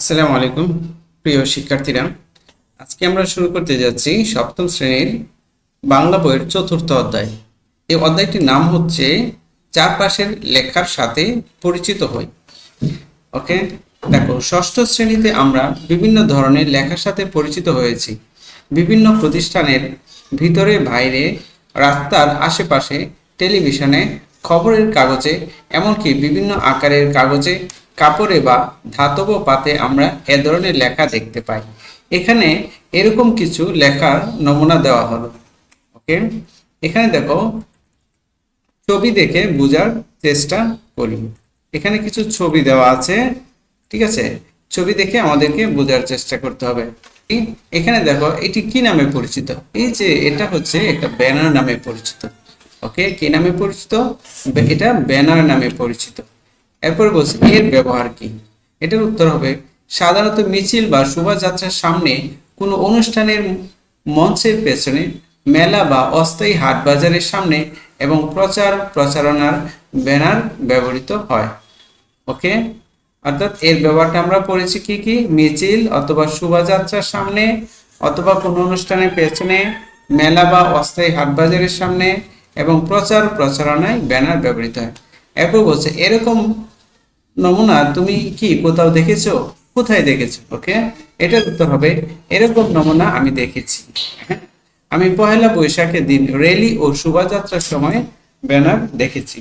আসসালামু আলাইকুম প্রিয় শিক্ষার্থীরা, আজকে আমরা শুরু করতে যাচ্ছি সপ্তম শ্রেণীর বাংলা বইয়ের চতুর্থ অধ্যায়। এই অধ্যায়টির নাম হচ্ছে চারপাশের লেখার সাথে পরিচিত হই। ওকে, দেখো, ষষ্ঠ শ্রেণীতে আমরা বিভিন্ন ধরনের লেখার সাথে পরিচিত হয়েছি। বিভিন্ন প্রতিষ্ঠানের ভিতরে বাইরে, রাস্তার আশেপাশে, টেলিভিশনে, খবরের কাগজে, এমনকি বিভিন্ন আকারের কাগজে, কাপড়ে বা ধাতব পাতে আমরা এ ধরনের লেখা দেখতে পাই। এখানে এরকম কিছু লেখার নমুনা দেওয়া হলো। ওকে, এখানে দেখো, ছবি দেখে বোঝার চেষ্টা করি। এখানে কিছু ছবি দেওয়া আছে, ঠিক আছে? ছবি দেখে আমাদেরকে বোঝার চেষ্টা করতে হবে। এখানে দেখো, এটি কি নামে পরিচিত? এই যে এটা হচ্ছে একটা ব্যানার নামে পরিচিত। ওকে, কি নামে পরিচিত? এটা ব্যানার নামে পরিচিত। এরপর বলছি এর ব্যবহার কি। এটার উত্তর হবে সাধারণত মিছিল বা শোভাযাত্রার সামনে, কোনো অনুষ্ঠানের মঞ্চের পেছনে, মেলা বা অস্থায়ী হাট বাজারের সামনে এবং প্রচার প্রচারণার ব্যানার ব্যবহৃত হয়। ওকে, অর্থাৎ এর ব্যবহারটা আমরা পড়েছি কি কি? মিছিল অথবা শোভাযাত্রার সামনে, অথবা কোনো অনুষ্ঠানের পেছনে, মেলা বা অস্থায়ী হাট বাজারের সামনে এবং প্রচার প্রচারণায় ব্যানার ব্যবহৃত হয়। এরপর বলছে এরকম নমুনা তুমি কি কোথাও দেখেছো? কোথায় দেখেছো? ওকে, এটার উত্তর হবে এরকম নমুনা আমি দেখেছি। আমি পহেলা বৈশাখের দিন র্যালি ও শোভাযাত্রার সময় ব্যানার দেখেছি।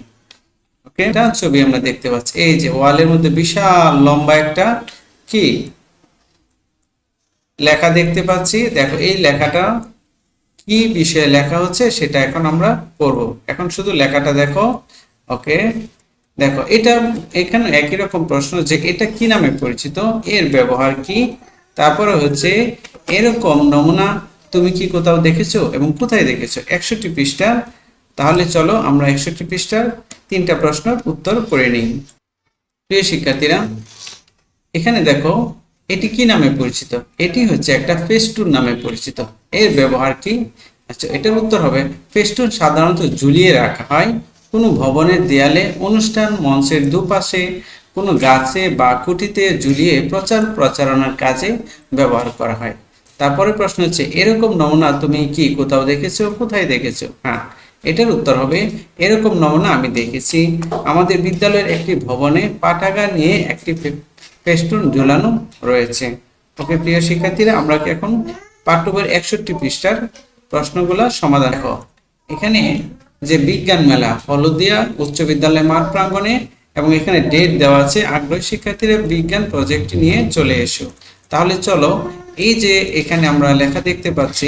ওকে, এটা ছবি আমরা দেখতে পাচ্ছি। এই যে ওয়ালের মধ্যে বিশাল লম্বা একটা কি লেখা দেখতে পাচ্ছি। দেখো, এই লেখাটা কি বিষয়ে লেখা হচ্ছে সেটা এখন আমরা পড়ব। এখন শুধু লেখাটা দেখো। ওকে, দেখো, এটা এখানে একই রকম প্রশ্ন যে এটা কি নামে পরিচিত, এর ব্যবহার কি, তারপরে হচ্ছে এরকম নমুনা তুমি কি কোথাও দেখেছো এবং কোথায় দেখেছো। 61 পৃষ্ঠা। তাহলে চলো আমরা 61 পৃষ্ঠার 3টা প্রশ্নের উত্তর করে নিই। প্রিয় শিক্ষার্থীরা, এখানে দেখো, এটি কি নামে পরিচিত? এটি হচ্ছে একটা ফেস্টুন নামে পরিচিত। এর ব্যবহার কি? আচ্ছা, এটার উত্তর হবে ফেস্টুন সাধারণত ঝুলিয়ে রাখা হয় কোনো ভবনের দেয়ালে, অনুষ্ঠান মঞ্চের দুপাশে, কোনো গাছে বা খুঁটিতে ঝুলিয়ে প্রচার প্রচারণার কাজে ব্যবহার করা হয়। তারপরে প্রশ্ন হচ্ছে এরকম নমুনা তুমি কি কোথাও দেখেছো? কোথায় দেখেছো? হ্যাঁ, এটার উত্তর হবে এরকম নমুনা আমি দেখেছি আমাদের বিদ্যালয়ের একটি ভবনে পাঠাগার নিয়ে একটি ফেস্টুন ঝুলানো রয়েছে। ওকে প্রিয় শিক্ষার্থীরা, আমরা এখন পাঠ্য বইয়ের 61 পৃষ্ঠার প্রশ্নগুলো সমাধান দেখো। এখানে যে বিজ্ঞান মেলা হলদিয়া উচ্চ বিদ্যালয় মাঠ প্রাঙ্গণে, এবং এখানে ডেট দেওয়া আছে। আগ্রহী শিক্ষার্থীরা বিজ্ঞান প্রজেক্টটি নিয়ে চলে এসো। তাহলে চলো, এই যে এখানে আমরা লেখা দেখতে পাচ্ছি,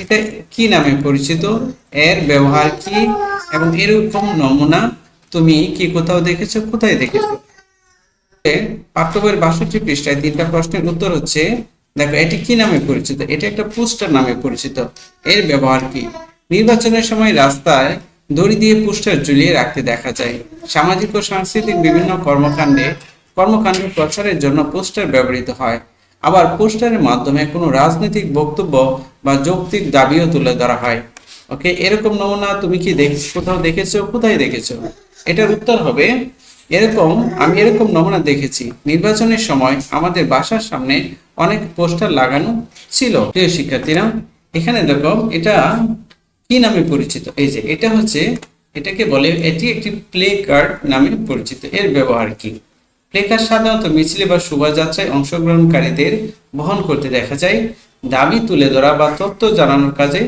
এটা কি নামে পরিচিত, এর ব্যবহার কি, এবং এরকম নমুনা তুমি কি কোথাও দেখেছো? কোথায় দেখেছো? পাঠ্য বইয়ের 62 পৃষ্ঠায় 3টা প্রশ্নের উত্তর হচ্ছে, দেখো, এটি কি নামে পরিচিত? এটা একটা পোস্টার নামে পরিচিত। এর ব্যবহার কি? নির্বাচনের সময় রাস্তায় দড়ি দিয়ে পোস্টার ঝুলিয়ে রাখতে দেখা যায়। সামাজিক ও সাংস্কৃতিক বিভিন্ন কর্মকাণ্ড প্রচারের জন্য পোস্টার ব্যবহৃত হয়। আবার পোস্টারের মাধ্যমে কোনো রাজনৈতিক বক্তব্য বা যৌক্তিক দাবিও তুলে ধরা হয়। ওকে, এরকম নমুনা তুমি কি কোথাও দেখেছো? কোথায় দেখেছো? এটার উত্তর হবে আমি এরকম নমুনা দেখেছি নির্বাচনের সময় আমাদের বাসার সামনে অনেক পোস্টার লাগানো ছিল। প্রিয় শিক্ষার্থীরা, এখানে দেখো, এটা কি নামে পরিচিত? এই যে এটা হচ্ছে, এটাকে বলে, এটি একটি প্লে কার্ড নামে পরিচিত। এর ব্যবহার কি? প্লে কার্ড সাধারণত মিছিলে বা শোভাযাত্রায় অংশগ্রহণকারীদের বহন করতে দেখা যায়। দাবি তুলে ধরা বা তথ্য জানানোর কাজে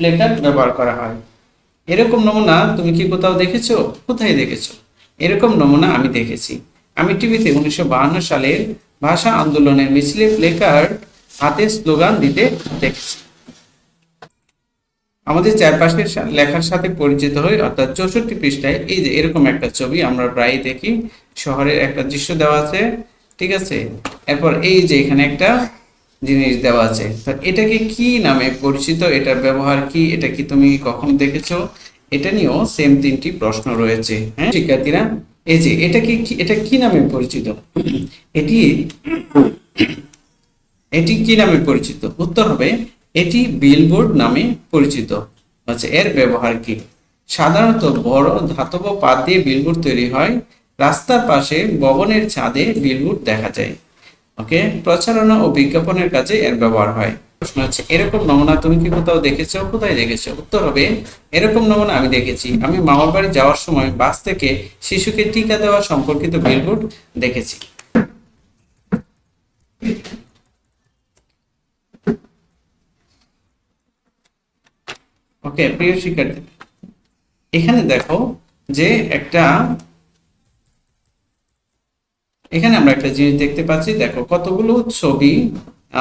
প্লে কার্ড ব্যবহার করা হয়। এরকম নমুনা তুমি কি কোথাও দেখেছো? কোথায় দেখেছো? এরকম নমুনা আমি দেখেছি। আমি টিভিতে 1952 সালের ভাষা আন্দোলনের মিছিলে প্লেকার্ড হাতে স্লোগান দিতে দেখেছি। আমাদের চারপাশের লেখার সাথে পরিচিত হই, অর্থাৎ 64 পৃষ্ঠায় এই যে এরকম একটা ছবি আমরা প্রায় দেখি। শহরের একটা দৃশ্য দেওয়া আছে, ঠিক আছে? এরপর এই যে এখানে একটা জিনিস দেওয়া আছে, তো এটাকে কি নামে পরিচিত, এটার ব্যবহার কি, এটা কি তুমি কখনো দেখেছো? এটা নিয়েও সেম 3টি প্রশ্ন রয়েছে। হ্যাঁ শিক্ষার্থীরা, এই যে এটা কি নামে পরিচিত? এটি এটি কি নামে পরিচিত? উত্তর হবে এটি বিলবোর্ড নামে পরিচিত। আচ্ছা, এর ব্যবহার কি? সাধারণত বড় ধাতব পাত দিয়ে বিলবোর্ড তৈরি হয়। রাস্তার পাশে ভবনের ছাদে বিলবোর্ড দেখা যায়। ওকে, প্রচারণা ও বিজ্ঞাপনের কাজে এর ব্যবহার হয়। প্রশ্ন হচ্ছে, এরকম নমুনা তুমি কি কোথাও দেখেছো? কোথায় দেখেছো? উত্তর হবে, এরকম নমুনা আমি দেখেছি। আমি মামার বাড়ি যাওয়ার সময় বাস থেকে শিশুকে টিকা দেওয়া সম্পর্কিত বিলবোর্ড দেখেছি। ওকে প্রিয় শিক্ষার্থী, এখানে দেখো যে এখানে আমরা একটা জিনিস দেখতে পাচ্ছি। দেখো কতগুলো ছবি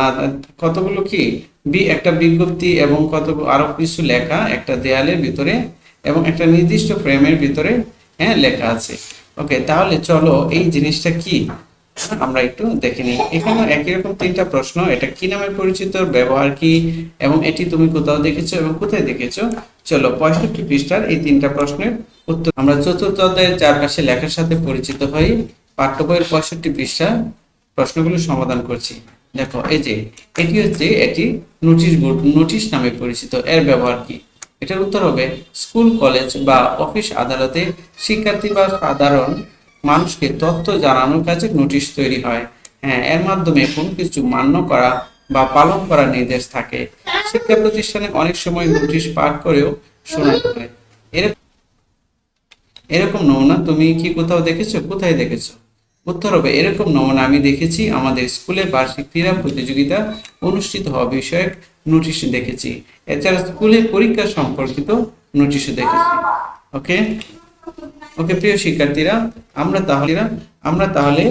আর কতগুলো কি একটা বিজ্ঞপ্তি এবং কতগুলো আরো কিছু লেখা একটা দেয়ালের ভিতরে এবং একটা নির্দিষ্ট ফ্রেমের ভিতরে হ্যাঁ লেখা আছে। ওকে, তাহলে চলো এই জিনিসটা কি আমরা একটু দেখে নিই। এখানে একই রকম তিনটা প্রশ্ন, এটা কি নামে পরিচিত, ব্যবহার কি, এবং এটি তুমি কোথাও দেখেছো এবং কোথায় দেখেছো। চলো 65 পৃষ্ঠার এই তিনটা প্রশ্নের উত্তর আমরা চতুর্থ অধ্যায়ের চারপাশে লেখার সাথে পরিচিত হই পাঠ্য বইয়ের 65 পৃষ্ঠা প্রশ্নগুলো সমাধান করছি। দেখো এই যে এটি নোটিশ বোর্ড, নোটিশ নামে পরিচিত, এর ব্যবহার কি। এটার উত্তর হবে, স্কুল, কলেজ বা অফিস আদালতে শিক্ষার্থী বা সাধারণ মানুষকে তথ্য জানানোর কাজে নোটিশ তৈরি হয়। হ্যাঁ, এর মাধ্যমে কোনো কিছু মান্য করা বা পালন করার নির্দেশ থাকে। শিক্ষা প্রতিষ্ঠানে অনেক সময় নোটিশ পাঠ করেও শোনানো হয়। এরকম নমুনা তুমি কি কোথাও দেখেছো? কোথায় দেখেছো? উত্তর হবে, এরকম নমুনা আমি দেখেছি আমাদের স্কুলে বার্ষিক ক্রীড়া প্রতিযোগিতা অনুষ্ঠিত হওয়া বিষয়ক নোটিশ দেখেছি। এছাড়া স্কুলে পরীক্ষা সম্পর্কিত নোটিশও দেখেছি। ওকে ওকে প্রিয় শিক্ষার্থীরা, আমরা তাহলে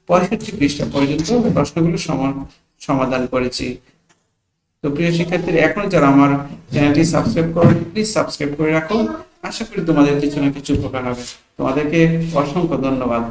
65 পৃষ্ঠা পর্যন্ত প্রশ্নগুলো সমাধান করেছি। তো প্রিয় শিক্ষার্থীরা, এখন যারা আমার চ্যানেলটি সাবস্ক্রাইব করো, প্লিজ সাবস্ক্রাইব করে রাখো। আশা করি তোমাদের কিছু না কিছু উপকার হবে। তোমাদেরকে অসংখ্য ধন্যবাদ।